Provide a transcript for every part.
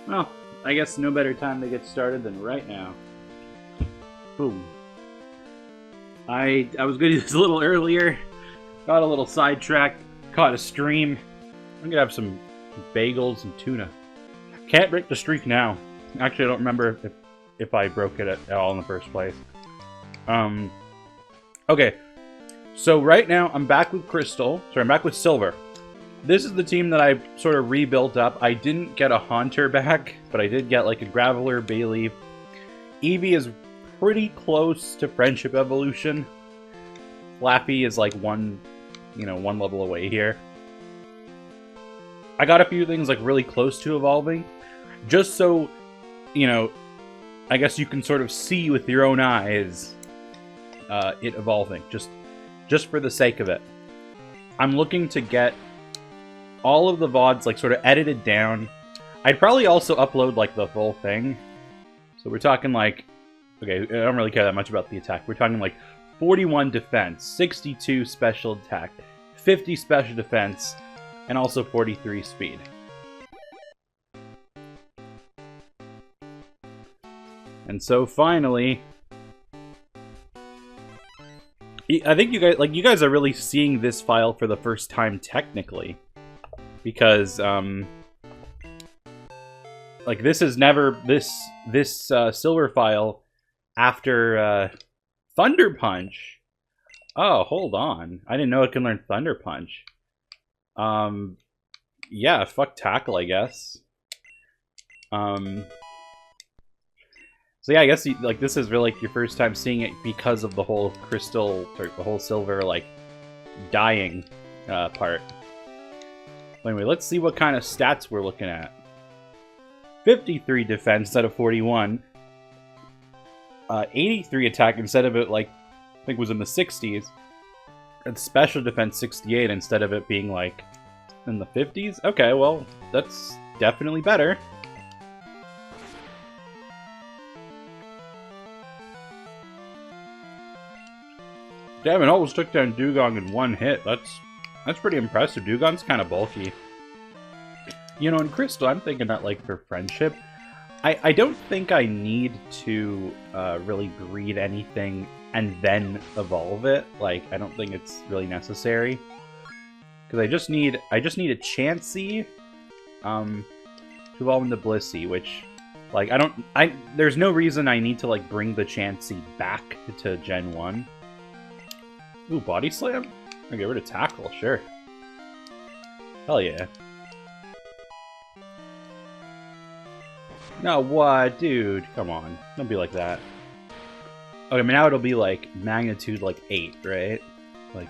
Well, I guess no better time to get started than right now. Boom. I was gonna do this a little earlier. Got a little sidetracked. Caught a stream. I'm gonna have some bagels and tuna. Can't break the streak now. Actually, I don't remember if I broke it at all in the first place. Okay. So right now, I'm back with Crystal. Sorry, I'm back with Silver. This is the team that I sort of rebuilt up. I didn't get a Haunter back, but I did get like a Graveler, Bayleaf. Eevee is pretty close to Friendship Evolution. Flappy is like one level away here. I got a few things like really close to evolving, just so, I guess you can sort of see with your own eyes it evolving, just for the sake of it. I'm looking to get all of the VODs like sort of edited down. I'd probably also upload like the full thing. So we're talking like, okay, I don't really care that much about the attack. We're talking like 41 defense, 62 special attack, 50 special defense, and also 43 speed. And so finally, I think you guys are really seeing this file for the first time technically, because like this is never this silver file after Thunder Punch. Oh, hold on, I didn't know it can learn Thunder Punch. Yeah, fuck Tackle, I guess. So yeah, I guess like this is really like your first time seeing it because of the whole Crystal, or the whole Silver like dying part. Anyway, let's see what kind of stats we're looking at. 53 defense instead of 41. 83 attack instead of it like I think was in the 60s. And special defense 68 instead of it being like in the 50s. Okay, well that's definitely better. Damn, it almost took down Dugong in one hit. That's pretty impressive. Dugong's kind of bulky. In Crystal, I'm thinking that, like, for Friendship, I don't think I need to really breed anything and then evolve it. Like, I don't think it's really necessary. Because I just need a Chansey to evolve into Blissey, which, like, there's no reason I need to, like, bring the Chansey back to Gen 1. Ooh, Body Slam? I'll get rid of Tackle, sure. Hell yeah. No, what? Dude, come on. Don't be like that. Okay, now it'll be like magnitude like 8, right? Like,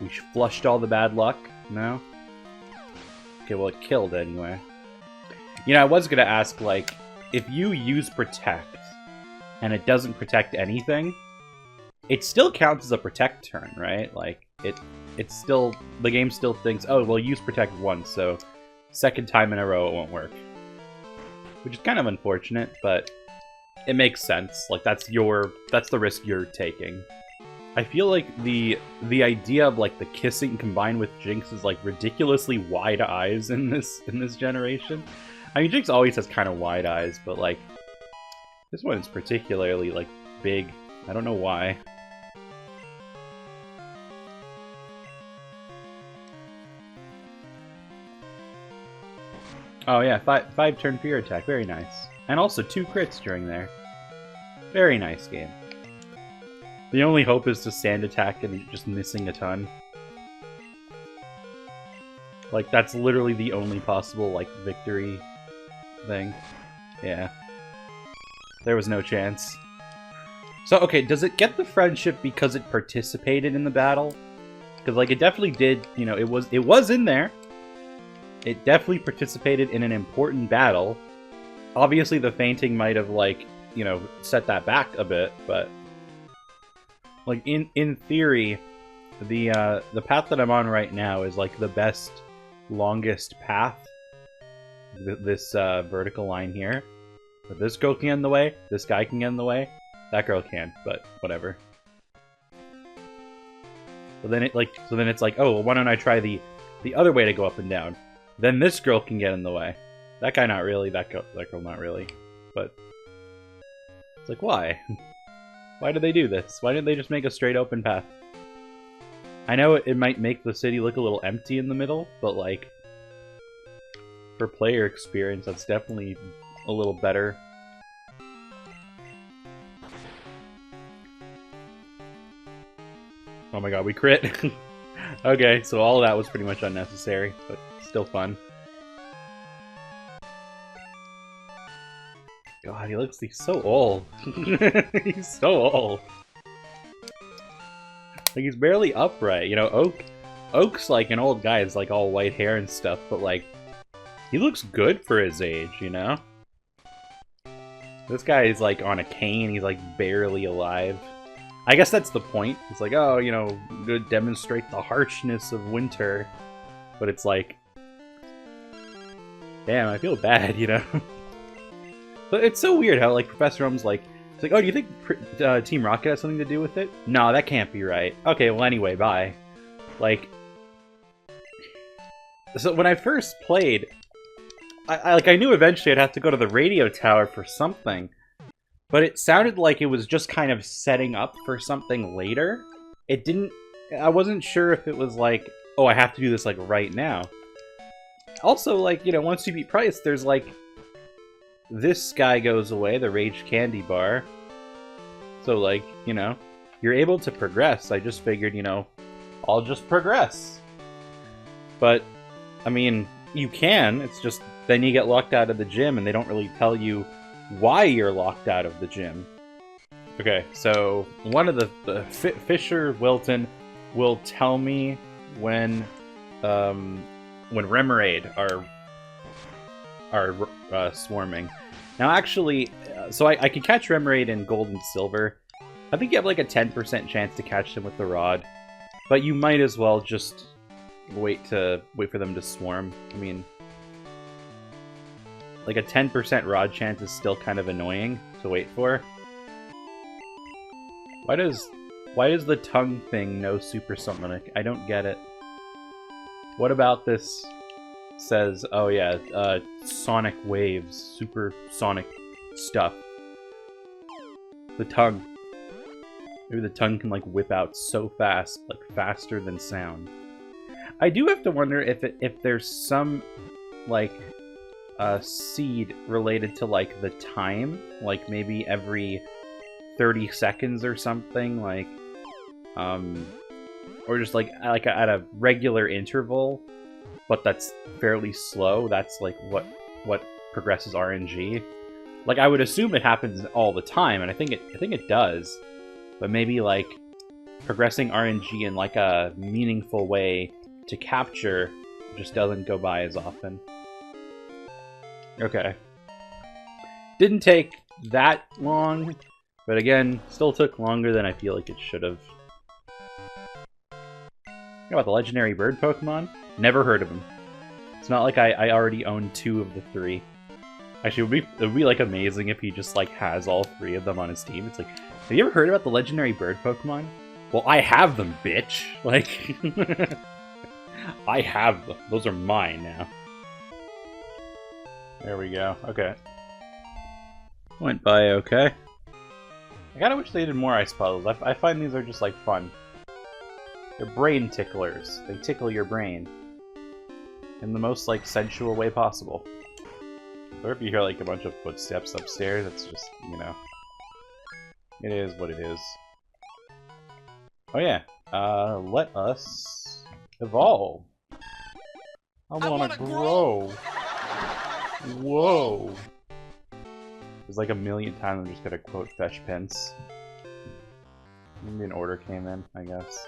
we flushed all the bad luck? No? Okay, well it killed anyway. I was gonna ask, like, if you use Protect, and it doesn't protect anything, it still counts as a Protect turn, right? Like, it's still, the game still thinks, oh, well, use Protect once, so second time in a row it won't work. Which is kind of unfortunate, but it makes sense. Like, that's the risk you're taking. I feel like the idea of, like, the kissing combined with Jinx is, like, ridiculously wide eyes in this generation. I mean, Jinx always has kind of wide eyes, but, like, this one is particularly, like, big. I don't know why. Oh yeah, 5 turn fear attack, very nice. And also 2 crits during there. Very nice game. The only hope is to Sand Attack and just missing a ton. Like, that's literally the only possible, like, victory thing. Yeah. There was no chance. So, okay, does it get the Friendship because it participated in the battle? Because, like, it definitely did, it was in there. It definitely participated in an important battle. Obviously, the fainting might have, like, set that back a bit, but... Like, in theory, the path that I'm on right now is, like, the best, longest path. This vertical line here. But this girl can get in the way, this guy can get in the way, that girl can, but whatever. So then it's like, oh, well, why don't I try the other way to go up and down? Then this girl can get in the way. That guy not really, that girl not really. But it's like, why? Why did they do this? Why didn't they just make a straight open path? I know it might make the city look a little empty in the middle, but like, for player experience, that's definitely a little better. Oh my god, we crit! Okay, so all of that was pretty much unnecessary, but still fun. God, he's so old. He's so old. Like, he's barely upright, you know, Oak's like an old guy, he's like all white hair and stuff, but like, he looks good for his age, you know? This guy is like on a cane, he's like barely alive. I guess that's the point. It's like, oh, you know, to demonstrate the harshness of winter. But it's like, damn, I feel bad, you know? But it's so weird how, like, Professor Ohm's like, it's like, oh, do you think Team Rocket has something to do with it? No, that can't be right. Okay, well, anyway, bye. Like, so when I first played, I knew eventually I'd have to go to the radio tower for something. But it sounded like it was just kind of setting up for something later. It didn't... I wasn't sure if it was like, oh, I have to do this, like, right now. Also, like, you know, once you beat Price, there's, like... This guy goes away, the Rage Candy Bar. So, like, you know, you're able to progress. I just figured, you know, I'll just progress. But, I mean, you can. It's just, then you get locked out of the gym, and they don't really tell you why you're locked out of the gym. Okay, so one of the Fisher Wilton will tell me when Remoraid are swarming. Now, actually, so I can catch Remoraid in Gold and Silver. I think you have like a 10% chance to catch them with the rod, but you might as well just wait for them to swarm. I mean, like a 10% rod chance is still kind of annoying to wait for. Why does the tongue thing know supersonic? I don't get it. What about this says, oh yeah, sonic waves, supersonic stuff. The tongue. Maybe the tongue can like whip out so fast, like faster than sound. I do have to wonder if there's some like seed related to like the time, like maybe every 30 seconds or something, like or just like at a regular interval, but that's fairly slow. That's like what progresses RNG. Like I would assume it happens all the time, and I think it does, but maybe like progressing RNG in like a meaningful way to capture just doesn't go by as often. Okay. Didn't take that long, but again, still took longer than I feel like it should have. What about the legendary bird Pokemon? Never heard of him. It's not like I already own 2 of the 3. Actually, it would be like amazing if he just like has all 3 of them on his team. It's like, have you ever heard about the legendary bird Pokemon? Well, I have them, bitch! Like, I have them. Those are mine now. There we go. Okay. Went by okay. I kinda wish they did more ice puzzles. I find these are just like fun. They're brain ticklers. They tickle your brain. In the most like sensual way possible. Or if you hear like a bunch of footsteps upstairs, it's just, you know. It is what it is. Oh yeah. Let us evolve. I wanna grow. Whoa. There's like a million times I'm just gonna quote Fetch Pence. Maybe an order came in, I guess.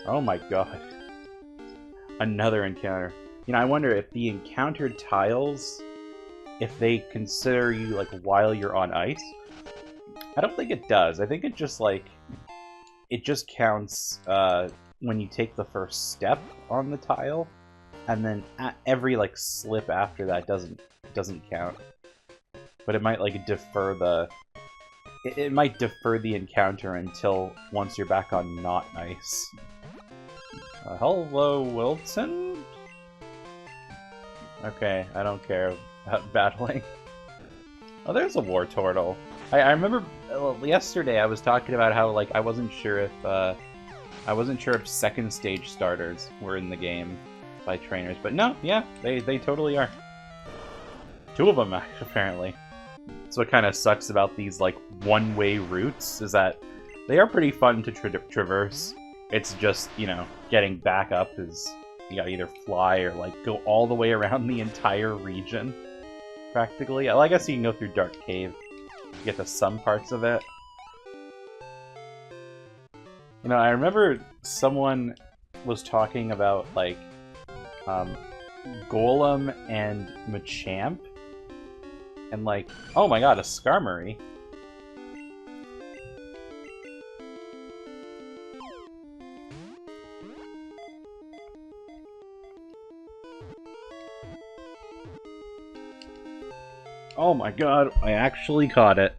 Oh my god. Another encounter. You know, I wonder if the encountered tiles, if they consider you like while you're on ice. I don't think it does. I think it just like, it just counts when you take the first step on the tile, and then every like slip after that doesn't count. But it might like defer the it might defer the encounter until once you're back on not ice. Hello, Wilton? Okay, I don't care about battling. Oh, there's a war turtle. I remember yesterday I was talking about how like I wasn't sure if second stage starters were in the game by trainers, but no, yeah, they totally are. 2 of them apparently. So what kind of sucks about these like one-way routes is that they are pretty fun to traverse. It's just, you know, getting back up is you gotta either fly or like go all the way around the entire region. Practically. Well, I guess you can go through Dark Cave to get to some parts of it. You know, I remember someone was talking about like Golem and Machamp. And like, oh my god, a Skarmory. Oh my god, I actually caught it.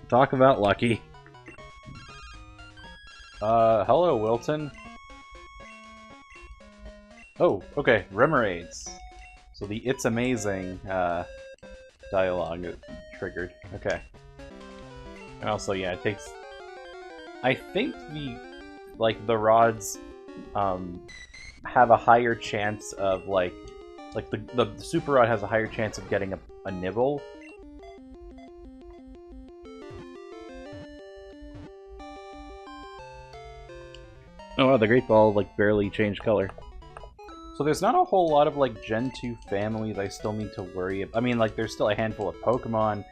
Talk about lucky. Hello, Wilton. Oh, okay, Remoraid's. So the It's Amazing, dialogue triggered. Okay. And also, yeah, it takes... I think the rods, have a higher chance of, like the Super Rod has a higher chance of getting a nibble. Oh wow, the Great Ball, like, barely changed color. So there's not a whole lot of, like, Gen 2 families I still need to worry about. I mean, like, there's still a handful of Pokemon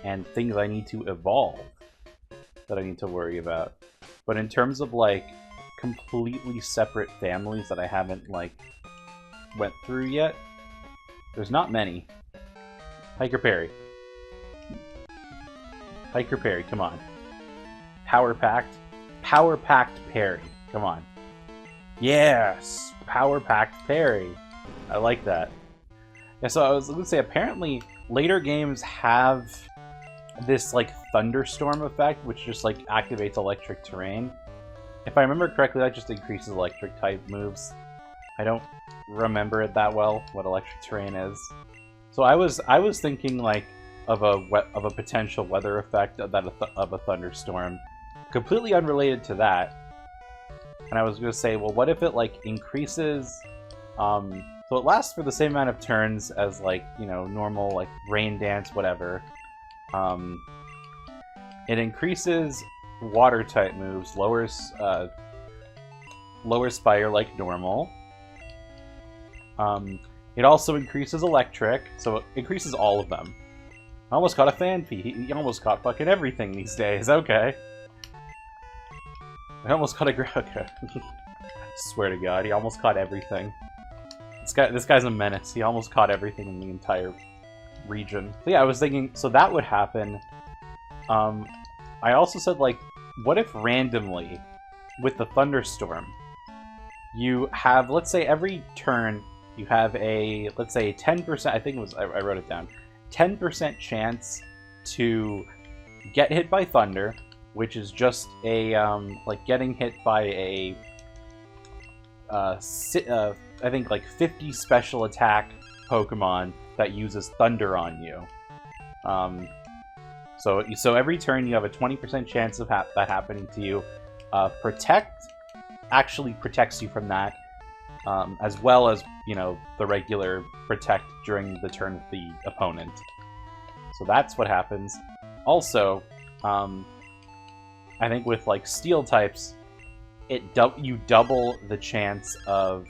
and things I need to evolve that I need to worry about. But in terms of, like, completely separate families that I haven't, like, went through yet, there's not many. Hiker Parry. Hiker Parry, come on. Power Packed. Power Packed Parry. Come on. Yes! Power Packed Parry. I like that. Yeah, so I was going to say, apparently, later games have this, like, thunderstorm effect, which just, like, activates electric terrain. If I remember correctly, that just increases electric type moves. I don't remember it that well, what electric terrain is. So I was thinking, like, of a potential weather effect of a thunderstorm, completely unrelated to that. And I was going to say, well, what if it, like, increases, so it lasts for the same amount of turns as, like, you know, normal, like, rain dance, whatever. It increases water type moves, lowers fire like normal. It also increases electric, so it increases all of them. I almost caught a Phanpy. He almost caught fucking everything these days. Okay. I almost caught a Growlithe. Swear to God, he almost caught everything. This guy's a menace. He almost caught everything in the entire region. So yeah, I was thinking, so that would happen. I also said, like, what if randomly, with the thunderstorm, you have, let's say every turn, you have a, let's say 10%, I think it was, I wrote it down, 10% chance to get hit by thunder, which is just a, like, getting hit by a, I think, like, 50 special attack Pokemon that uses thunder on you. So every turn you have a 20% chance of that happening to you. Protect actually protects you from that, as well as, you know, the regular protect during the turn of the opponent. So that's what happens. Also, I think with, like, steel types, you double the chance of...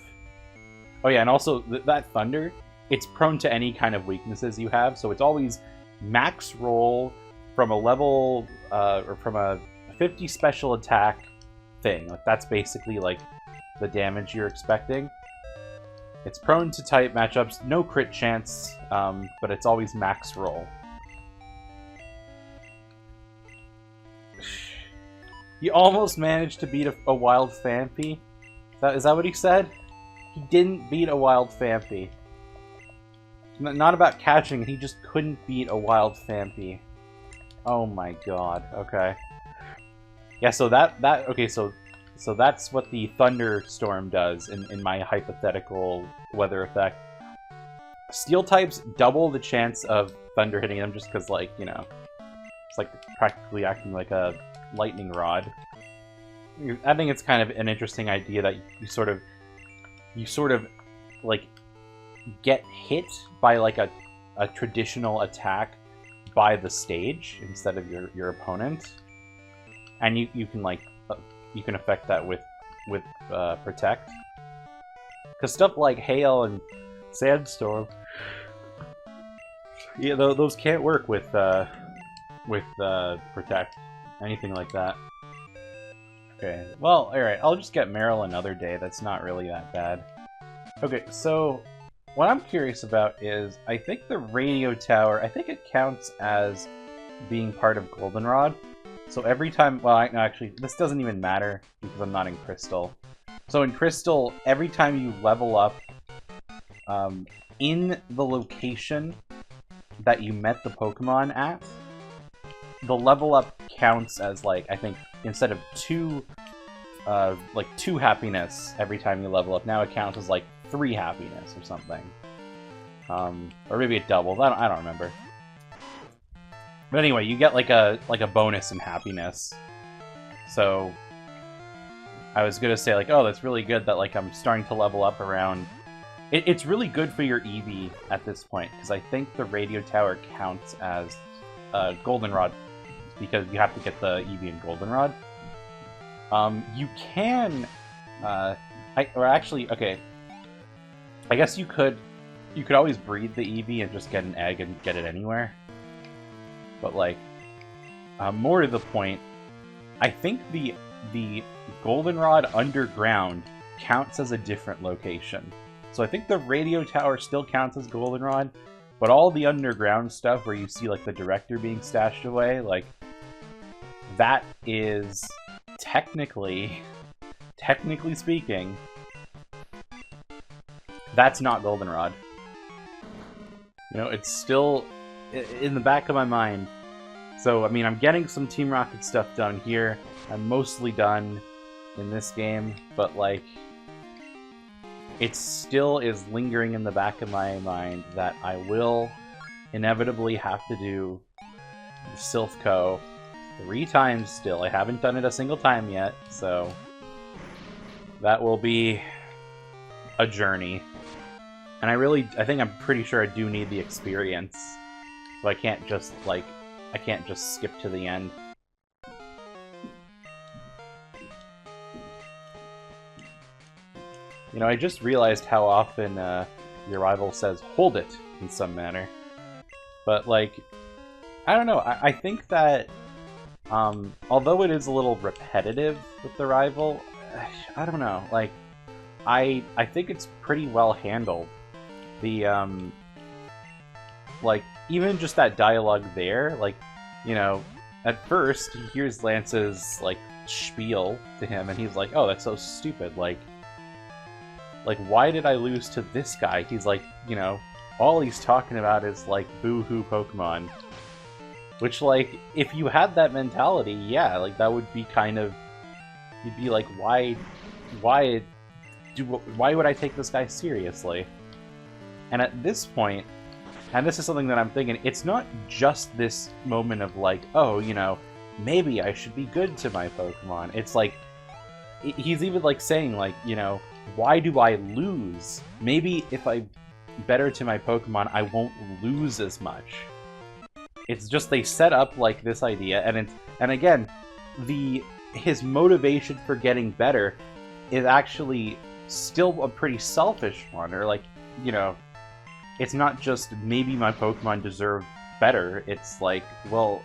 Oh yeah, and also that thunder, it's prone to any kind of weaknesses you have, so it's always max roll from a level, or from a 50 special attack thing. Like, that's basically, like, the damage you're expecting. It's prone to type matchups, no crit chance, but it's always max roll. He almost managed to beat a wild Phanpy. Is that what he said? He didn't beat a wild Phanpy. Not about catching, he just couldn't beat a wild Phanpy. Oh my god, okay. Yeah, so okay, so that's what the thunderstorm does in my hypothetical weather effect. Steel types double the chance of thunder hitting them just because, like, you know, it's like practically acting like a lightning rod. I think it's kind of an interesting idea that you sort of like get hit by like a traditional attack by the stage instead of your opponent, and you can like you can affect that with protect, because stuff like hail and sandstorm, yeah, those can't work with protect, anything like that. Okay, well, alright, I'll just get Meryl another day. That's not really that bad. Okay, so what I'm curious about is, I think the radio tower, I think it counts as being part of Goldenrod. So every time, well, no, actually, this doesn't even matter because I'm not in Crystal. So in Crystal, every time you level up in the location that you met the Pokemon at, the level up counts as, like, I think instead of two happiness every time you level up, now it counts as like 3 happiness or something. Or maybe it doubles. I don't remember. But anyway, you get like a bonus in happiness. So I was gonna say, like, oh, that's really good that, like, I'm starting to level up around. It's really good for your EV at this point, because I think the radio tower counts as Goldenrod, because you have to get the EV in Goldenrod. You can, or actually, okay, I guess you could always breed the EV and just get an egg and get it anywhere. But, like, more to the point, I think the Goldenrod underground counts as a different location. So I think the radio tower still counts as Goldenrod, but all the underground stuff where you see, like, the director being stashed away, like, that is technically speaking, that's not Goldenrod. You know, it's still in the back of my mind. So, I mean, I'm getting some Team Rocket stuff done here. I'm mostly done in this game, but, like, it still is lingering in the back of my mind that I will inevitably have to do Silph 3 times still. I haven't done it a single time yet, so that will be a journey. And I think I'm pretty sure I do need the experience. So I can't just, like, skip to the end. You know, I just realized how often your rival says, "hold it," in some manner. But, like, I don't know, I think that, although it is a little repetitive with the rival, I don't know, like, I think it's pretty well handled. The, like, even just that dialogue there, like, you know, at first, he hears Lance's, like, spiel to him, and he's like, oh, that's so stupid, like, why did I lose to this guy? He's like, you know, all he's talking about is, like, boo-hoo Pokemon. Which, like, if you had that mentality, yeah, like, that would be kind of, you'd be like, why would I take this guy seriously? And at this point, and this is something that I'm thinking, it's not just this moment of, like, oh, you know, maybe I should be good to my Pokemon. It's like, he's even, like, saying, like, you know, why do I lose? Maybe if I'm better to my Pokemon, I won't lose as much. It's just they set up, like, this idea, and again, his motivation for getting better is actually still a pretty selfish one, or, like, you know, it's not just maybe my Pokemon deserve better, it's like, well,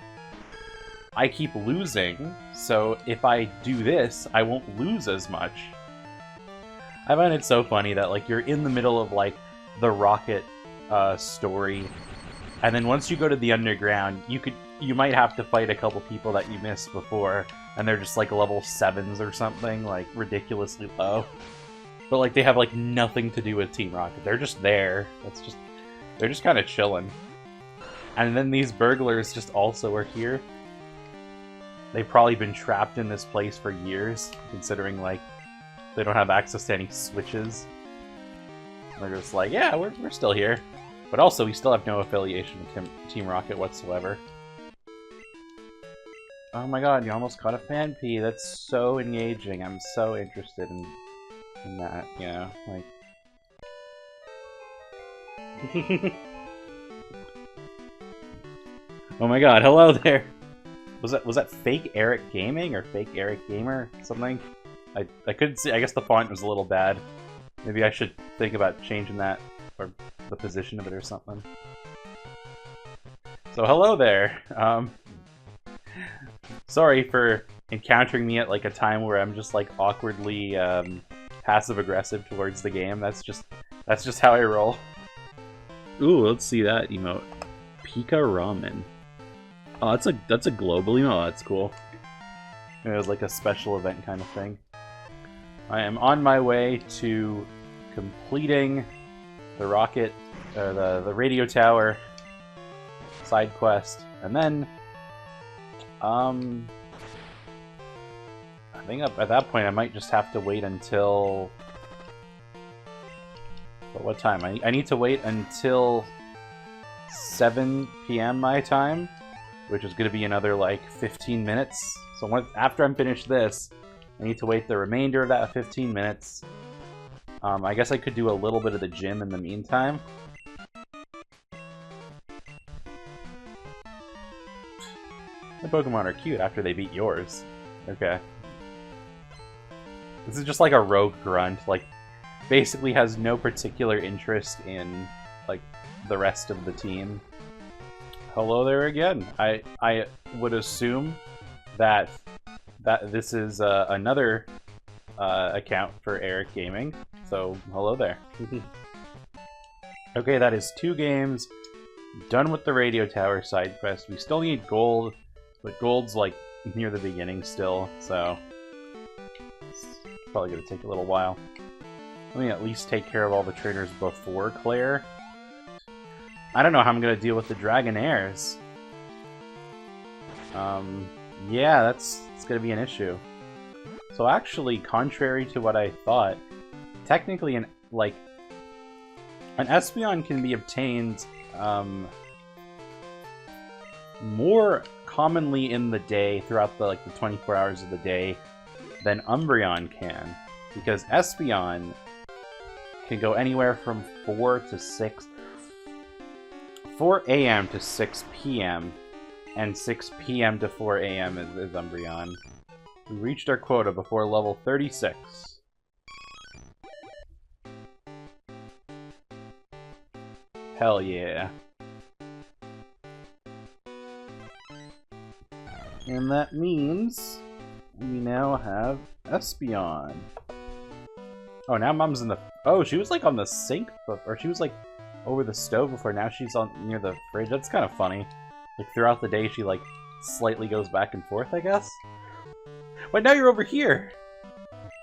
I keep losing, so if I do this, I won't lose as much. I find it so funny that, like, you're in the middle of, like, the Rocket story, and then once you go to the underground, you might have to fight a couple people that you missed before, and they're just, like, level 7s or something, like, ridiculously low. But, like, they have, like, nothing to do with Team Rocket. They're just there. They're just kind of chilling. And then these burglars just also are here. They've probably been trapped in this place for years, considering, like, they don't have access to any switches. And they're just like, yeah, we're still here. But also, we still have no affiliation with Team Rocket whatsoever. Oh my god, you almost caught a Fanpy. That's so engaging. I'm so interested in that, you know, like... Oh my god, hello there! Was that fake Eric Gaming or fake Eric Gamer? Something? I couldn't see. I guess the font was a little bad. Maybe I should think about changing that, or the position of it or something. So hello there. Sorry for encountering me at like a time where I'm just like awkwardly passive aggressive towards the game. That's just how I roll. Ooh, let's see that emote. Pika Ramen. Oh, that's a global emote. Oh, that's cool. It was like a special event kind of thing. I am on my way to completing the rocket, the radio tower side quest, and then, I think at that point I might just have to wait until. But what time? I need to wait until 7 p.m. my time, which is going to be another like 15 minutes. So after I'm finished this, I need to wait the remainder of that 15 minutes. I guess I could do a little bit of the gym in the meantime. The Pokemon are cute after they beat yours. Okay. This is just like a rogue grunt, like, basically has no particular interest in, like, the rest of the team. Hello there again. I would assume that this is another account for Eric Gaming, so hello there. Okay, that is 2 games. Done with the radio tower side quest. We still need gold, but gold's like near the beginning still, so it's probably gonna take a little while. Let me at least take care of all the trainers before Claire. I don't know how I'm gonna deal with the Dragonairs. Yeah, it's gonna be an issue. So actually, contrary to what I thought, technically an Espeon can be obtained more commonly in the day throughout the 24 hours of the day than Umbreon can, because Espeon can go anywhere from 4 a.m. to 6 p.m. and 6 p.m. to 4 a.m. is Umbreon. We reached our quota before level 36. Hell yeah. And that means we now have Espeon. Oh, now Mom's in the... Oh, she was like on the sink, or she was like over the stove before. Now she's near the fridge. That's kind of funny. Like throughout the day, she like slightly goes back and forth, I guess. But now you're over here.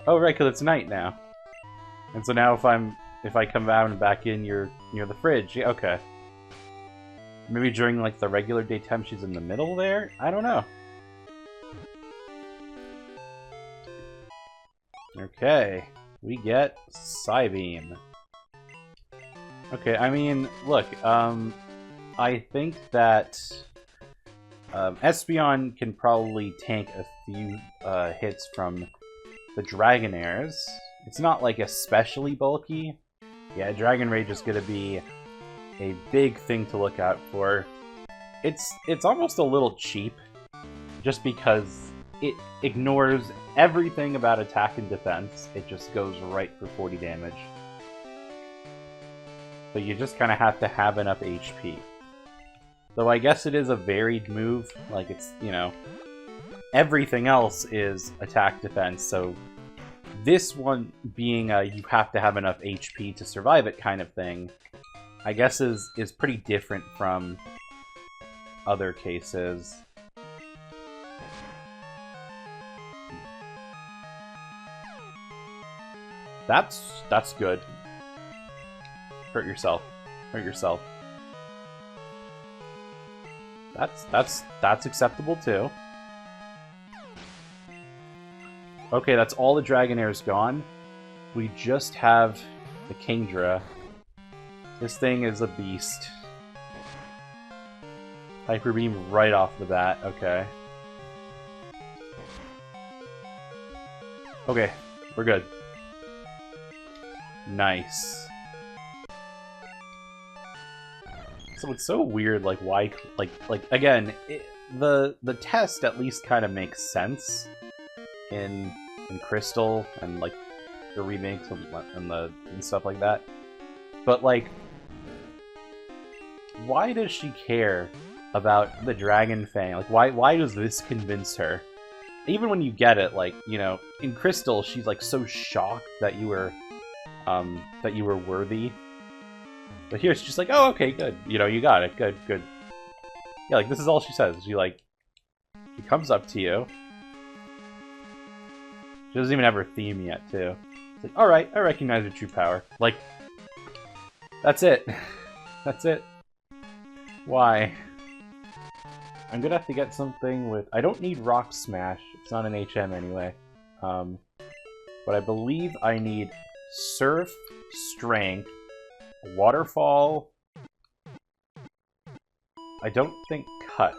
Oh, right, because it's night now. And so now if I come out and back in, you're near the fridge. Yeah, okay. Maybe during like the regular daytime, she's in the middle there. I don't know. Okay, we get Psybeam. Okay, I mean, look, I think that Espeon can probably tank a few hits from the Dragonairs. It's not like especially bulky. Yeah, Dragon Rage is going to be a big thing to look out for. It's almost a little cheap, just because it ignores everything about attack and defense. It just goes right for 40 damage. So you just kind of have to have enough HP. Though I guess it is a varied move. Like, it's, you know, everything else is attack defense, so this one being a you have to have enough HP to survive it kind of thing, I guess is pretty different from other cases. That's good. Hurt yourself. Hurt yourself. That's acceptable too. Okay, that's all the Dragonairs gone. We just have the Kingdra. This thing is a beast. Hyper Beam right off the bat, okay. Okay, we're good. Nice. So it's so weird, like, why, like again, the test at least kind of makes sense in Crystal and, like, the remakes and stuff like that. But, like, why does she care about the Dragon Fang? Like, why does this convince her? Even when you get it, like, you know, in Crystal, she's, like, so shocked that you were worthy. But here, it's just like, oh, okay, good. You know, you got it. Good, good. Yeah, like, this is all she says. She, like, she comes up to you. She doesn't even have her theme yet, too. It's like, alright, I recognize your true power. Like, that's it. That's it. Why? I'm gonna have to get something with... I don't need Rock Smash. It's not an HM anyway. But I believe I need Surf, Strength, Waterfall. I don't think Cut.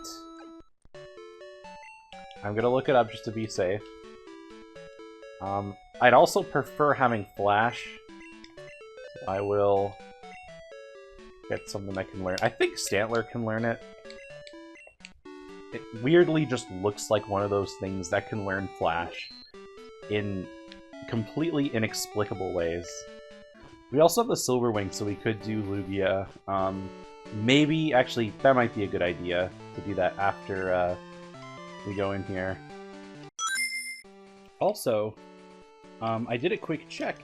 I'm gonna look it up just to be safe. I'd also prefer having Flash. I will get something that can learn. I think Stantler can learn it. It weirdly just looks like one of those things that can learn Flash in completely inexplicable ways. We also have the Silver Wing, so we could do Lugia. Maybe, actually, that might be a good idea to do that after we go in here. Also, I did a quick check.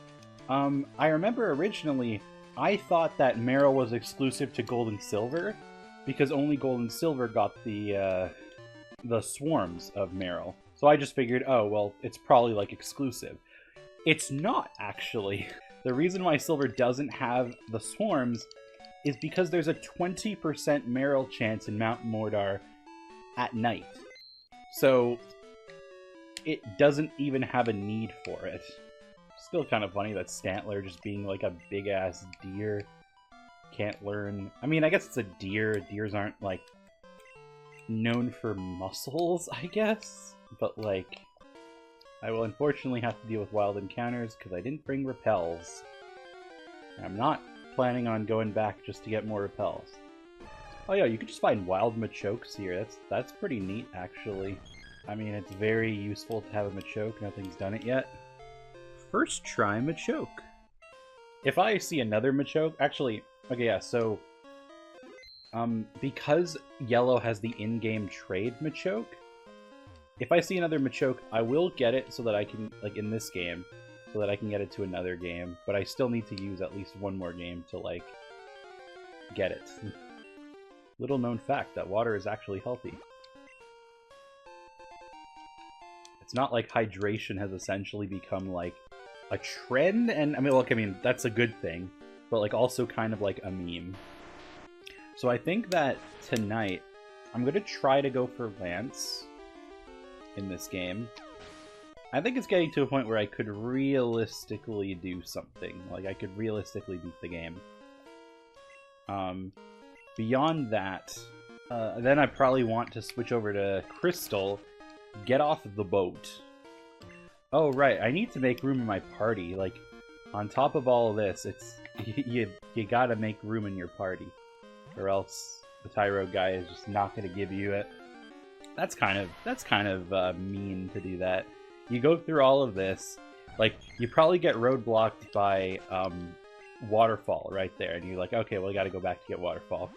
I remember originally, I thought that Meryl was exclusive to Gold and Silver, because only Gold and Silver got the swarms of Meryl. So I just figured, oh, well, it's probably, like, exclusive. It's not, actually. The reason why Silver doesn't have the swarms is because there's a 20% Meryl chance in Mount Mordor at night. So it doesn't even have a need for it. Still kind of funny that Stantler, just being like a big-ass deer, can't learn... I mean, I guess it's a deer. Deers aren't, like, known for muscles, I guess? But, like, I will unfortunately have to deal with wild encounters because I didn't bring repels. And I'm not planning on going back just to get more repels. Oh yeah, you could just find wild Machokes here. That's pretty neat, actually. I mean, it's very useful to have a Machoke. Nothing's done it yet. First try Machoke. If I see another Machoke... Actually, okay, yeah, so... because Yellow has the in-game trade Machoke, if I see another Machoke, I will get it so that I can, like, in this game, so that I can get it to another game, but I still need to use at least one more game to, like, get it. Little known fact, that water is actually healthy. It's not like hydration has essentially become, like, a trend, and, I mean, look, I mean, that's a good thing, but, like, also kind of like a meme. So I think that tonight, I'm going to try to go for Lance in this game. I think it's getting to a point where I could realistically do something. Like, I could realistically beat the game. Beyond that, then I probably want to switch over to Crystal, get off of the boat. Oh, right, I need to make room in my party. Like, on top of all of this, it's you gotta make room in your party. Or else the Tyro guy is just not going to give you it. That's kind of mean to do that. You go through all of this, like, you probably get roadblocked by Waterfall right there, and you're like, okay, well, I got to go back to get Waterfall.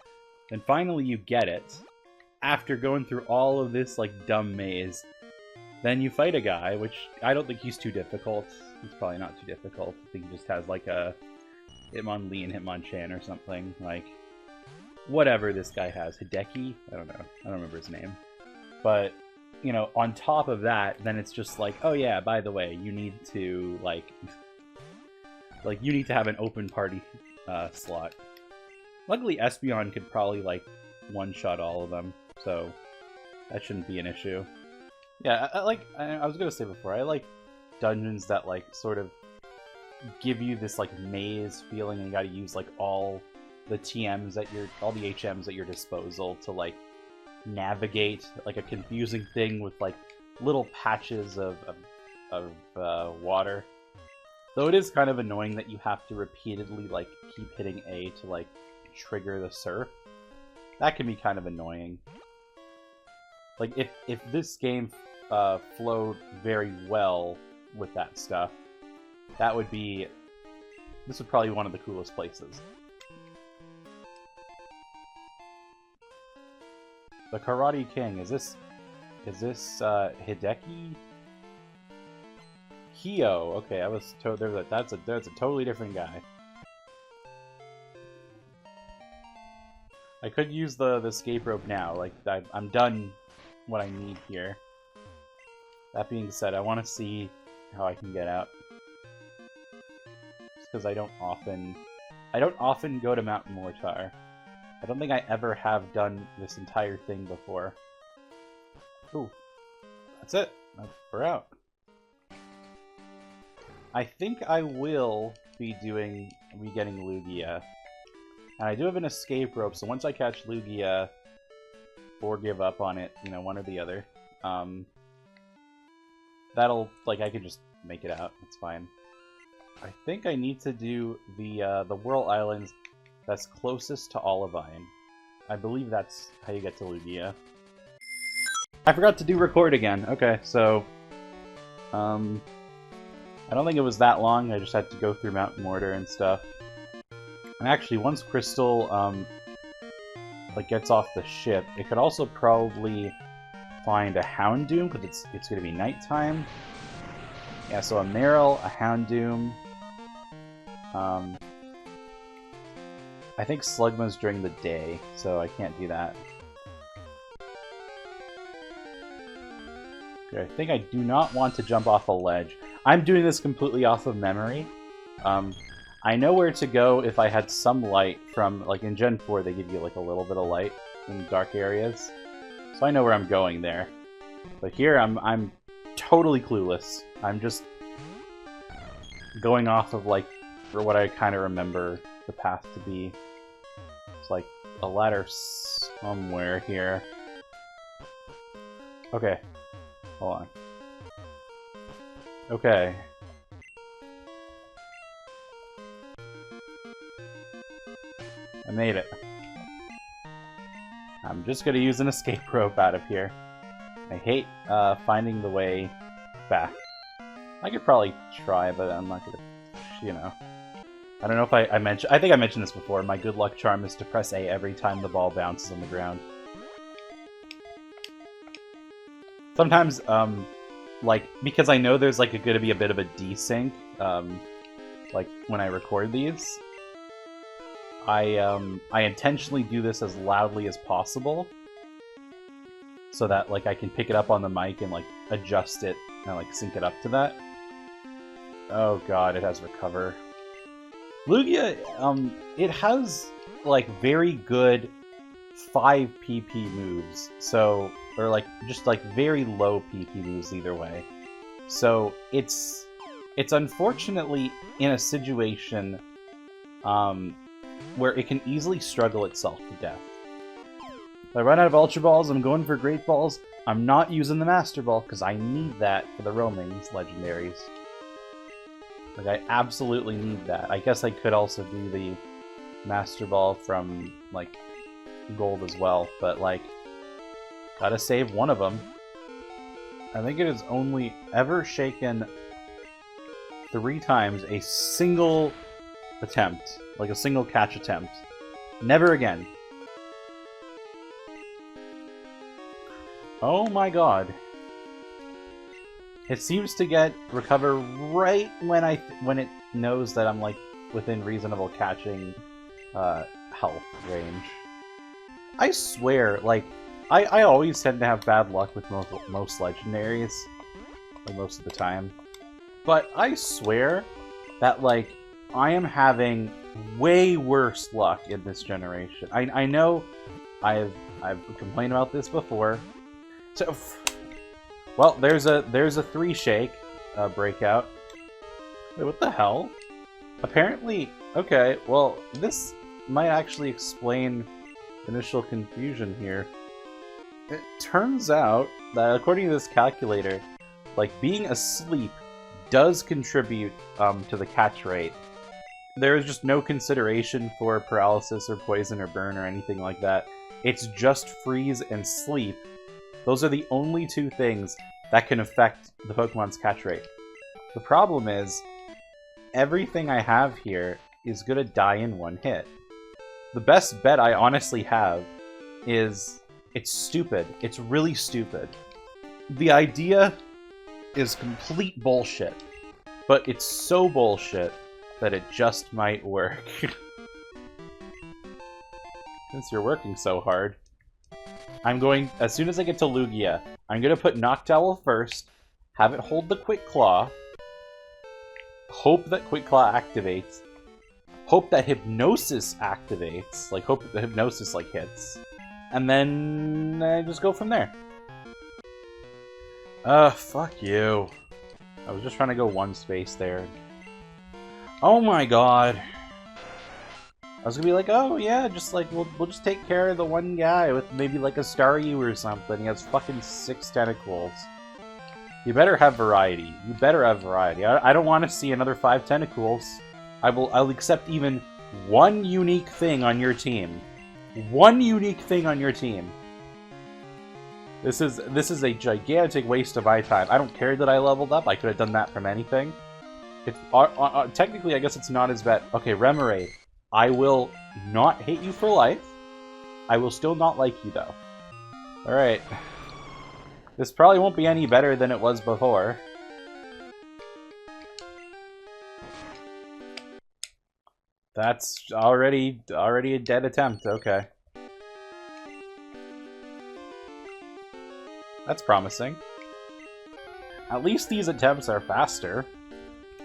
Then finally you get it, after going through all of this, like, dumb maze. Then you fight a guy, which I don't think he's too difficult. He's probably not too difficult. I think he just has, like, a Hitmonlee and Hitmonchan or something, like... Whatever this guy has. Hideki? I don't know. I don't remember his name. But, you know, on top of that, then it's just like, oh yeah, by the way, you need to, like you need to have an open party slot. Luckily, Espeon could probably, like, one-shot all of them, so that shouldn't be an issue. Yeah, I was gonna say before, I like dungeons that, like, sort of give you this, like, maze feeling, and you gotta use, like, all the TMs at your, all the HMs at your disposal to like navigate like a confusing thing with like little patches of water. Though it is kind of annoying that you have to repeatedly like keep hitting A to like trigger the surf. That can be kind of annoying. Like if this game flowed very well with that stuff, that would be, this would probably be one of the coolest places. The Karate King, is this Hideki? Hio, okay, I was told that's a totally different guy. I could use the escape rope now, like I'm done what I need here. That being said, I want to see how I can get out. Just because I don't often go to Mount Mortar. I don't think I ever have done this entire thing before. Ooh, that's it. We're out. I think I will be getting Lugia. And I do have an escape rope, so once I catch Lugia, or give up on it, you know, one or the other, that'll, like, I could just make it out. It's fine. I think I need to do the Whirl Islands that's closest to Olivine. I believe that's how you get to Lugia. I forgot to do record again. Okay, so I don't think it was that long. I just had to go through Mount Mortar and stuff. And actually, once Crystal like gets off the ship, it could also probably find a Houndoom because it's going to be nighttime. Yeah, so a Marill, a Houndoom. I think Slugma's during the day, so I can't do that. Okay, I think I do not want to jump off a ledge. I'm doing this completely off of memory. I know where to go if I had some light from, like in Gen 4 they give you like a little bit of light in dark areas. So I know where I'm going there. But here I'm totally clueless. I'm just going off of like, for what I kind of remember the path to be. It's like a ladder somewhere here. Okay. Hold on. Okay. I made it. I'm just gonna use an escape rope out of here. I hate finding the way back. I could probably try, but I'm not gonna, you know. I don't know if I mentioned, I think I mentioned this before, my good luck charm is to press A every time the ball bounces on the ground. Sometimes, like, because I know there's, like, gonna be a bit of a desync, like, when I record these, I intentionally do this as loudly as possible, so that, like, I can pick it up on the mic and, like, adjust it and, like, sync it up to that. Oh god, it has recover. Lugia, it has, like, very good 5 PP moves, so, or, like, just, like, very low PP moves either way. So, it's unfortunately in a situation, where it can easily struggle itself to death. If I run out of Ultra Balls, I'm going for Great Balls. I'm not using the Master Ball, because I need that for the Roamings legendaries. Like, I absolutely need that. I guess I could also do the Master Ball from, like, Gold as well, but, like, gotta save one of them. I think it has only ever shaken 3 times a single attempt. Like a single catch attempt. Never again. Oh my god. It seems to get recover right when it knows that I'm like within reasonable catching health range. I swear, like I always tend to have bad luck with most legendaries, like most of the time. But I swear that like I am having way worse luck in this generation. I know I've complained about this before. So, well, there's a 3 shake breakout. Wait, what the hell? Apparently, okay. Well, this might actually explain initial confusion here. It turns out that according to this calculator, like, being asleep does contribute to the catch rate. There is just no consideration for paralysis or poison or burn or anything like that. It's just freeze and sleep. Those are the only two things that can affect the Pokemon's catch rate. The problem is, everything I have here is gonna die in one hit. The best bet I honestly have is... it's stupid. It's really stupid. The idea is complete bullshit, but it's so bullshit that it just might work. Since you're working so hard, I'm going, as soon as I get to Lugia, I'm going to put Noctowl first, have it hold the Quick Claw, hope that Quick Claw activates, hope that Hypnosis activates, like hope that the Hypnosis like hits, and then just go from there. Fuck you. I was just trying to go one space there. Oh my god. I was gonna be like, oh yeah, just like, we'll just take care of the one guy with maybe like a Staryu or something. He has fucking 6 tentacles. You better have variety. You better have variety. I don't want to see another 5 tentacles. I'll accept even one unique thing on your team. One unique thing on your team. This is a gigantic waste of my time. I don't care that I leveled up. I could have done that from anything. It's, technically, I guess it's not as bad. Okay, Remoraid. I will not hate you for life. I will still not like you, though. Alright. This probably won't be any better than it was before. That's already a dead attempt. Okay. That's promising. At least these attempts are faster.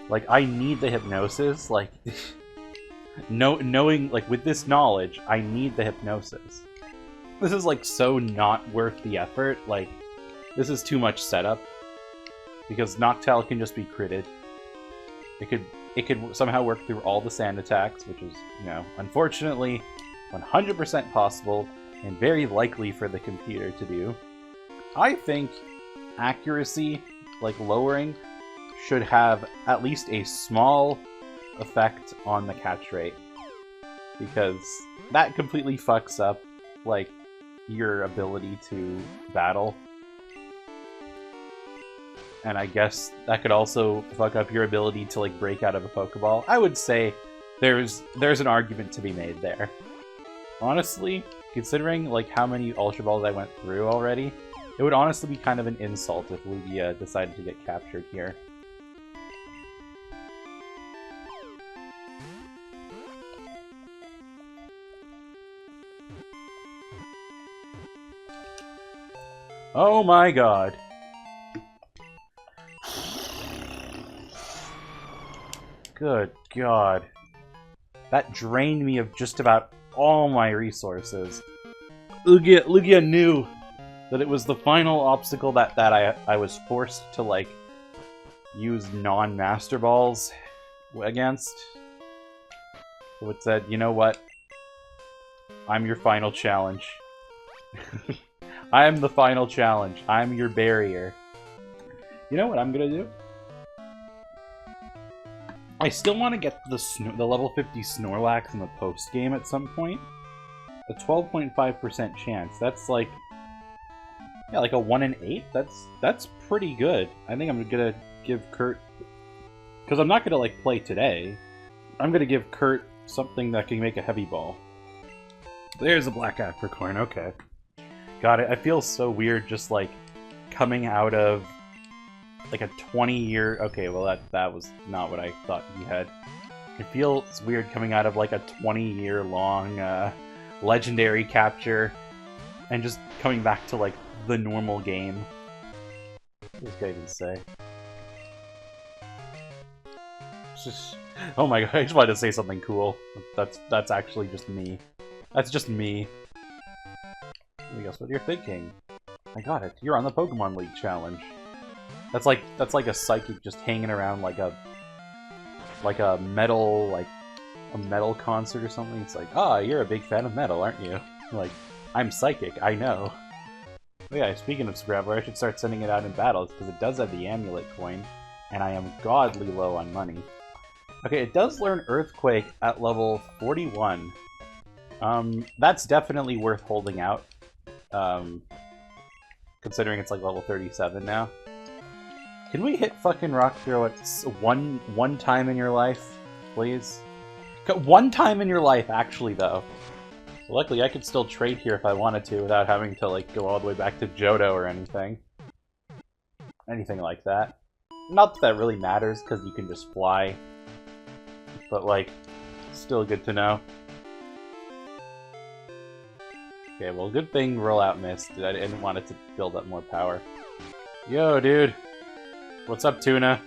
Like, I need the Hypnosis. Like, knowing, like, with this knowledge, I need the Hypnosis. This is, like, so not worth the effort. Like, this is too much setup. Because Noctowl can just be critted. It could somehow work through all the sand attacks, which is, you know, unfortunately 100% possible and very likely for the computer to do. I think accuracy, like lowering, should have at least a small effect on the catch rate. Because that completely fucks up, like, your ability to battle. And I guess that could also fuck up your ability to, like, break out of a Pokeball. I would say there's an argument to be made there. Honestly, considering, like, how many Ultra Balls I went through already, it would honestly be kind of an insult if Lugia decided to get captured here. Oh my god. Good god. That drained me of just about all my resources. Lugia knew that it was the final obstacle that I was forced to, like, use non-Master Balls against. So it said, you know what? I'm your final challenge. I am the final challenge. I'm your barrier. You know what I'm gonna do? I still want to get the level 50 Snorlax in the post-game at some point. A 12.5% chance. That's like... yeah, like a 1 in 8? That's pretty good. I think I'm gonna give Kurt... because I'm not gonna, like, play today. I'm gonna give Kurt something that can make a heavy ball. There's a black apricorn, okay. Got it. I feel so weird just, like, coming out of, like, a 20-year... okay, well, that was not what I thought you had. It feels weird coming out of, like, a 20-year-long legendary capture and just coming back to, like, the normal game. What does this guy even say? It's just... oh my god, I just wanted to say something cool. That's actually just me. That's just me. Let me guess what you're thinking. I got it. You're on the Pokemon League challenge. That's like a psychic just hanging around like a metal, like, a metal concert or something. It's like, ah, you're a big fan of metal, aren't you? Like, I'm psychic, I know. Oh yeah, speaking of Scrabbler, I should start sending it out in battles, because it does have the amulet coin, and I am godly low on money. Okay, it does learn Earthquake at level 41. That's definitely worth holding out. Considering it's like level 37 now. Can we hit fucking Rock Throw at one time in your life, please? One time in your life, actually, though. Luckily, I could still trade here if I wanted to without having to, like, go all the way back to Johto or anything. Anything like that. Not that that really matters, because you can just fly. But, like, still good to know. Okay, well, good thing Rollout missed. I didn't want it to build up more power. Yo, dude. What's up, Tuna?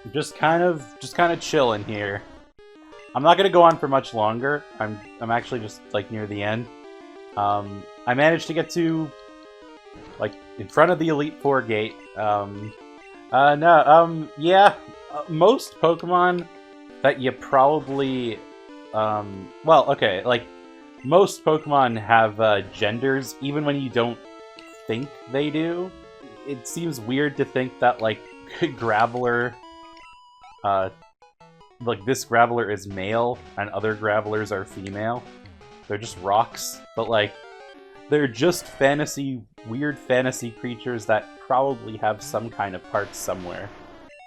I'm just kind of chilling here. I'm not gonna go on for much longer. I'm actually just like near the end. I managed to get to like in front of the Elite Four gate. Yeah. Most Pokemon that you probably well, okay, like most Pokemon have genders, even when you don't think they do. It seems weird to think that like Graveler, like this Graveler is male and other Gravelers are female. They're just rocks, but like they're just weird fantasy creatures that probably have some kind of parts somewhere.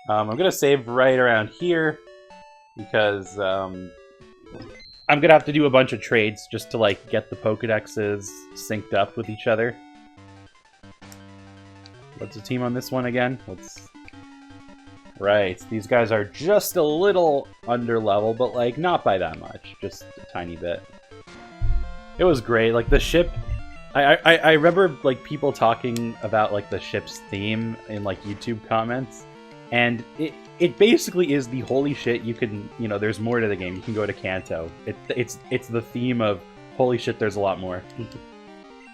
I'm gonna save right around here because I'm gonna have to do a bunch of trades just to like get the Pokedexes synced up with each other. What's the team on this one again? Right, these guys are just a little under level, but like not by that much, just a tiny bit. It was great, like the ship. I remember like people talking about like the ship's theme in like YouTube comments, and it basically is the holy shit. You can, you know, there's more to the game. You can go to Kanto. It's the theme of holy shit. There's a lot more. In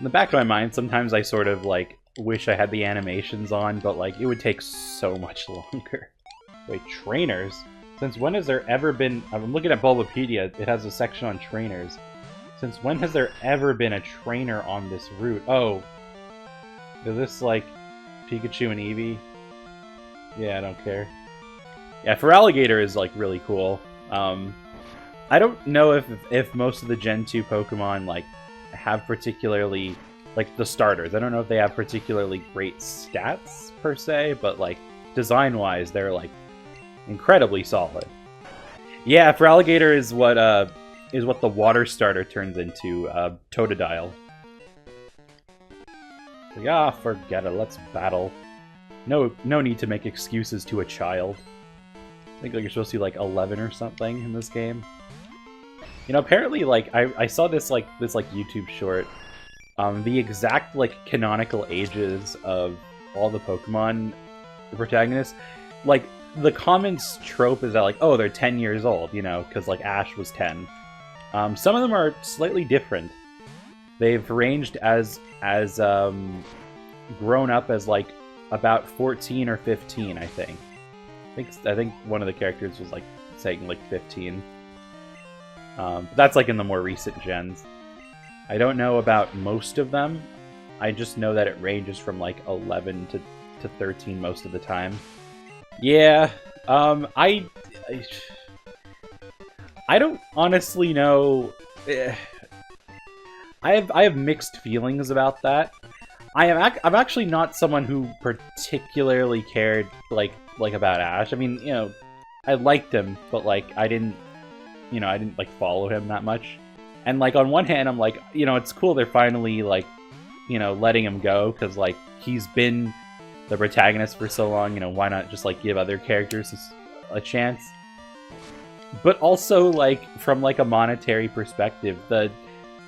the back of my mind, sometimes I sort of like wish I had the animations on, but like it would take so much longer. Wait, trainers? Since when has there ever been... I'm looking at Bulbapedia, it has a section on trainers. Since when has there ever been a trainer on this route? Oh. Is this like Pikachu and Eevee? Yeah, I don't care. Yeah, Feraligatr is like really cool. I don't know if most of the Gen 2 Pokemon like have particularly... like the starters. I don't know if they have particularly great stats per se, but like design-wise, they're like incredibly solid. Yeah, Feraligatr is what the water starter turns into, Totodile. Like, ah, forget it. Let's battle. No need to make excuses to a child. I think like you're supposed to be like 11 or something in this game. You know, apparently, like I saw this YouTube short. The exact, like, canonical ages of all the Pokemon protagonists, like, the common trope is that, like, oh, they're 10 years old, you know, because, like, Ash was 10. Some of them are slightly different. They've ranged as grown up as, like, about 14 or 15, I think. I think one of the characters was, like, saying, like, 15. That's, like, in the more recent gens. I don't know about most of them. I just know that it ranges from like 11 to 13 most of the time. Yeah, I don't honestly know. I have mixed feelings about that. I'm actually not someone who particularly cared like about Ash. I mean, you know, I liked him, but like I didn't like follow him that much. And, like, on one hand, I'm like, you know, it's cool they're finally, like, you know, letting him go, because, like, he's been the protagonist for so long, you know, why not just, like, give other characters a chance? But also, like, from, like, a monetary perspective, the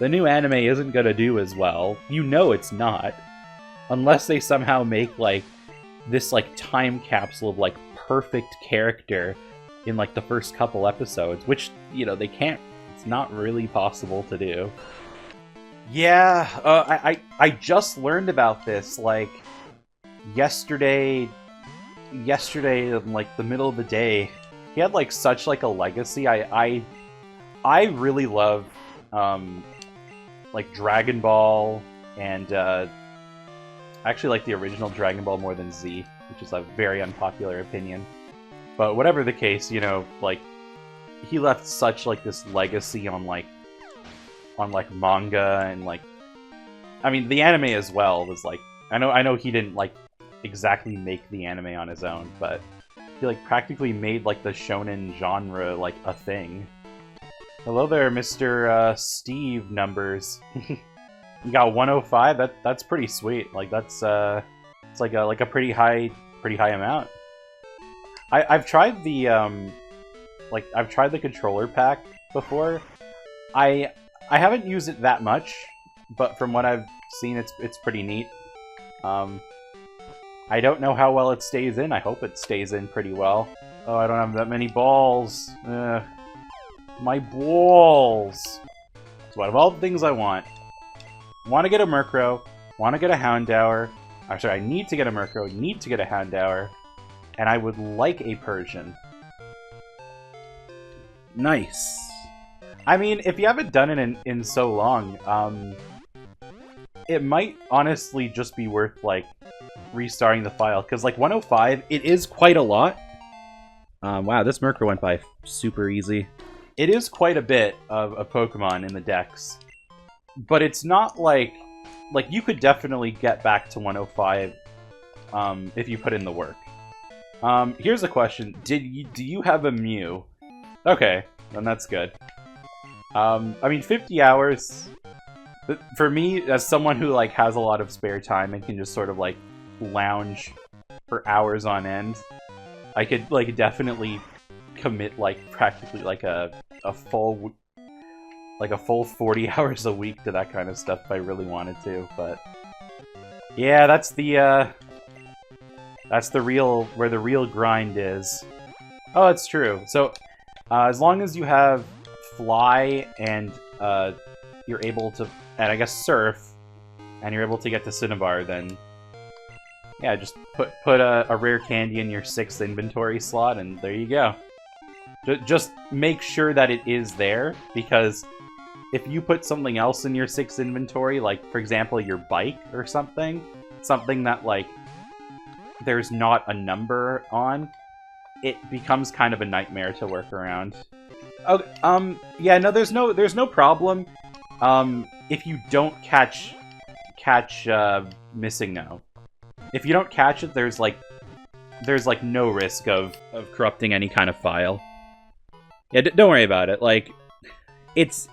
new anime isn't gonna do as well. You know it's not. Unless they somehow make, like, this, like, time capsule of, like, perfect character in, like, the first couple episodes, which, you know, they can't. It's not really possible to do. Yeah, I just learned about this, like, yesterday, in, like, the middle of the day. He had, like, such, like, a legacy. I I really love, like, Dragon Ball, and, I actually like the original Dragon Ball more than Z, which is a very unpopular opinion. But whatever the case, you know, like, he left such, like, this legacy on, like, manga, and, like, I mean, the anime as well was, like, I know he didn't, like, exactly make the anime on his own, but he, like, practically made, like, the shonen genre, like, a thing. Hello there, Mr. Steve Numbers. You got 105? That's pretty sweet. Like, that's, it's like a pretty high amount. I've tried the, I've tried the controller pack before. I haven't used it that much, but from what I've seen, it's pretty neat. I don't know how well it stays in. I hope it stays in pretty well. Oh, I don't have that many balls. My balls! So out of all the things I want to get a Murkrow, want to get a Houndour. I'm sorry, I need to get a Murkrow, need to get a Houndour, and I would like a Persian. Nice. I mean, if you haven't done it in so long, it might honestly just be worth, like, restarting the file, because, like, 105, it is quite a lot. Wow, this Murkrow went by super easy. It is quite a bit of a Pokemon in the Dex, but it's not like you could definitely get back to 105 if you put in the work. Here's a question: do you have a Mew? Okay, then that's good. I mean, 50 hours for me, as someone who, like, has a lot of spare time and can just sort of, like, lounge for hours on end, I could, like, definitely commit, like, practically, like, a full 40 hours a week to that kind of stuff if I really wanted to. But yeah, that's the real, where the real grind is. Oh, it's true. So as long as you have Fly and you're able to, and I guess Surf, and you're able to get to Cinnabar, then yeah, just put a rare candy in your 6th inventory slot, and there you go. Just make sure that it is there, because if you put something else in your 6th inventory, like, for example, your bike or something that, like, there's not a number on, it becomes kind of a nightmare to work around. Okay, yeah, no, there's no problem, if you don't catch Missing No. If you don't catch it, there's no risk of corrupting any kind of file. Yeah, don't worry about it. Like, it's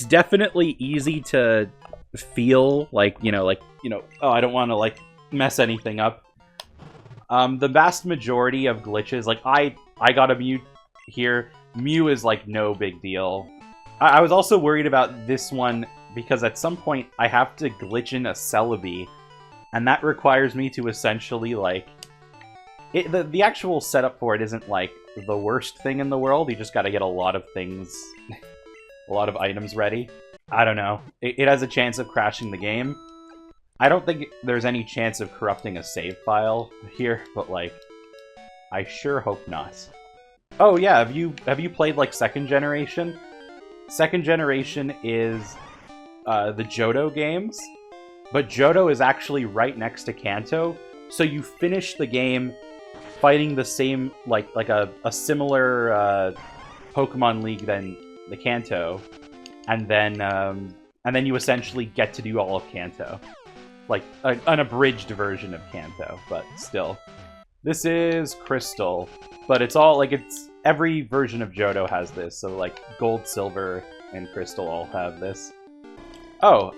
definitely easy to feel like, oh, I don't want to, like, mess anything up. The vast majority of glitches, like, I got a Mew here. Mew is, like, no big deal. I was also worried about this one because at some point I have to glitch in a Celebi, and that requires me to essentially, like, the actual setup for it isn't, like, the worst thing in the world. You just gotta get a lot of things, a lot of items ready. I don't know. It has a chance of crashing the game. I don't think there's any chance of corrupting a save file here, but, like, I sure hope not. Oh yeah, have you played, like, 2nd generation? 2nd generation is the Johto games, but Johto is actually right next to Kanto, so you finish the game fighting the same, like a similar Pokemon League than the Kanto, and then you essentially get to do all of Kanto, like an abridged version of Kanto, but still. This is Crystal, but it's all, like, every version of Johto has this, so, like, Gold, Silver, and Crystal all have this. Oh,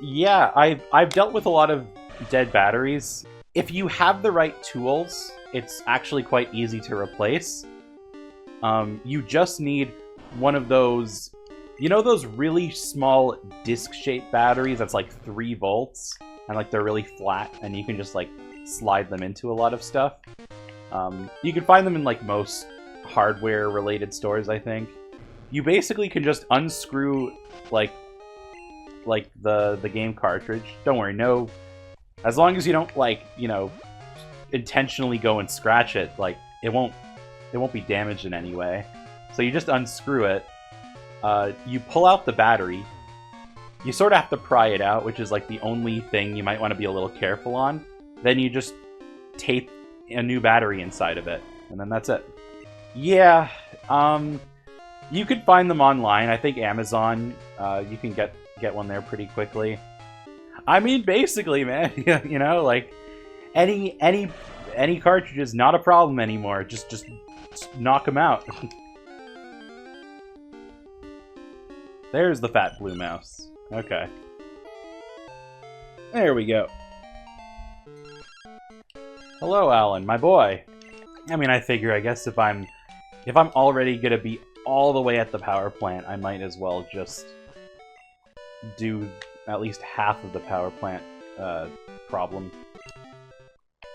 yeah, I've dealt with a lot of dead batteries. If you have the right tools, it's actually quite easy to replace. You just need one of those, you know, those really small disc-shaped batteries that's like 3 volts, and, like, they're really flat, and you can just, like, slide them into a lot of stuff. You can find them in, like, most hardware-related stores, I think. You basically can just unscrew, like the game cartridge. Don't worry, no, as long as you don't, like, intentionally go and scratch it, like, it won't be damaged in any way. So you just unscrew it, you pull out the battery. You sort of have to pry it out, which is like the only thing you might want to be a little careful on. Then you just tape a new battery inside of it, and then that's it. Yeah, you could find them online. I think Amazon, you can get one there pretty quickly. I mean, basically, man, you know, like any cartridge is not a problem anymore. Just knock them out. There's the fat blue mouse. Okay. There we go. Hello, Alan, my boy. I mean, I figure, I guess if I'm already gonna be all the way at the power plant, I might as well just do at least half of the power plant problem.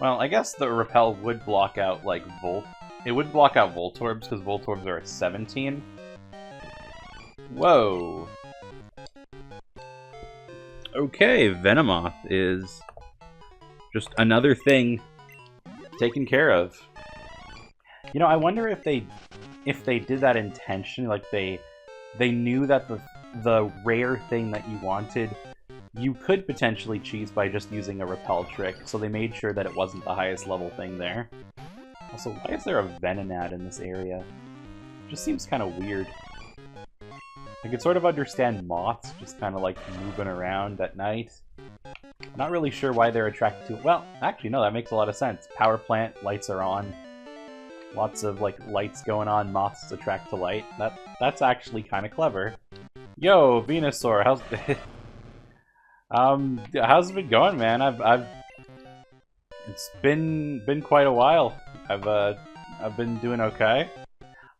Well, I guess the repel would block out, like, it would block out Voltorbs, because Voltorbs are at 17. Whoa. Okay, Venomoth is just another thing taken care of. You know, I wonder if they did that intentionally, like they knew that the rare thing that you wanted, you could potentially cheese by just using a repel trick, so they made sure that it wasn't the highest level thing there. Also, why is there a Venonat in this area? It just seems kind of weird. I could sort of understand moths just kind of like moving around at night. Not really sure why they're attracted to it. Well, actually, no, that makes a lot of sense. Power plant, lights are on. Lots of, like, lights going on, moths attract to light. That's actually kind of clever. Yo, Venusaur, how's how's it been going, man? It's been quite a while. I've been doing okay.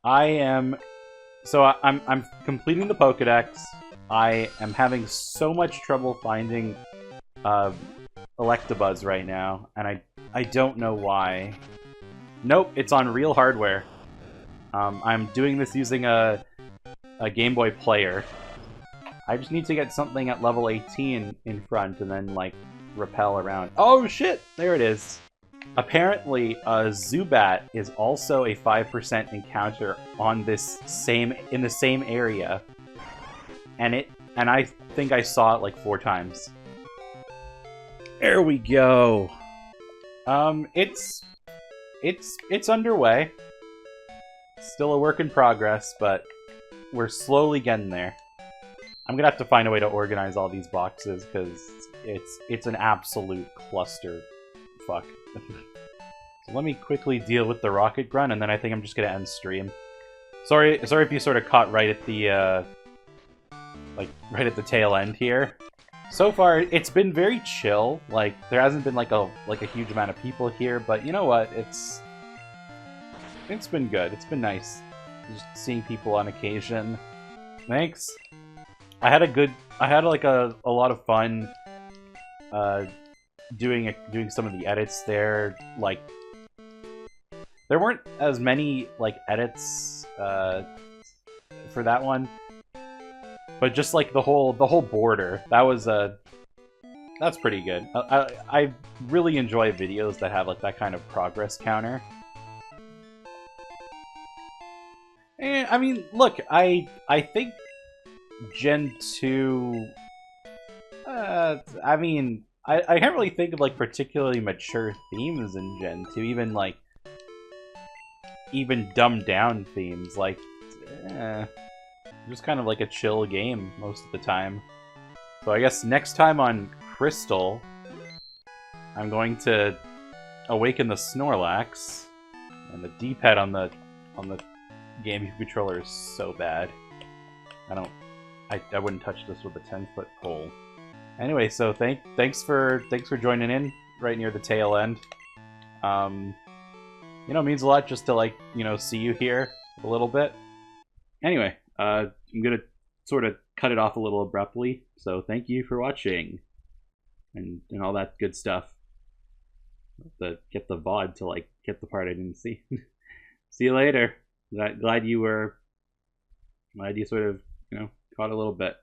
I'm completing the Pokedex. I am having so much trouble finding Electabuzz right now, and I don't know why. Nope, it's on real hardware. I'm doing this using a Game Boy player. I just need to get something at level 18 in front and then, like, repel around. Oh shit! There it is. Apparently, Zubat is also a 5% encounter on in the same area. And I think I saw it like 4 times. There we go. It's underway. Still a work in progress, but we're slowly getting there. I'm gonna have to find a way to organize all these boxes because it's an absolute cluster fuck. So let me quickly deal with the rocket grunt, and then I think I'm just gonna end stream. Sorry if you sort of caught right at the right at the tail end here. So far, it's been very chill. Like, there hasn't been like a huge amount of people here, but you know what? It's been good. It's been nice just seeing people on occasion. Thanks. I had like a lot of fun doing some of the edits there. Like, there weren't as many like edits for that one. But just like the whole border, that's pretty good. I really enjoy videos that have like that kind of progress counter. And I mean, look, I think Gen 2. I mean, I can't really think of like particularly mature themes in Gen 2, even dumbed down themes like. Just kind of like a chill game most of the time. So I guess next time on Crystal, I'm going to awaken the Snorlax, and the D-pad on the GameCube controller is so bad. I wouldn't touch this with a 10-foot pole. Anyway, so thanks for joining in right near the tail end. You know, it means a lot just to, like, you know, see you here a little bit. Anyway, I'm gonna sort of cut it off a little abruptly, so thank you for watching, and all that good stuff. Get the VOD to, like, get the part I didn't see. See you later. Glad you sort of, you know, caught a little bit.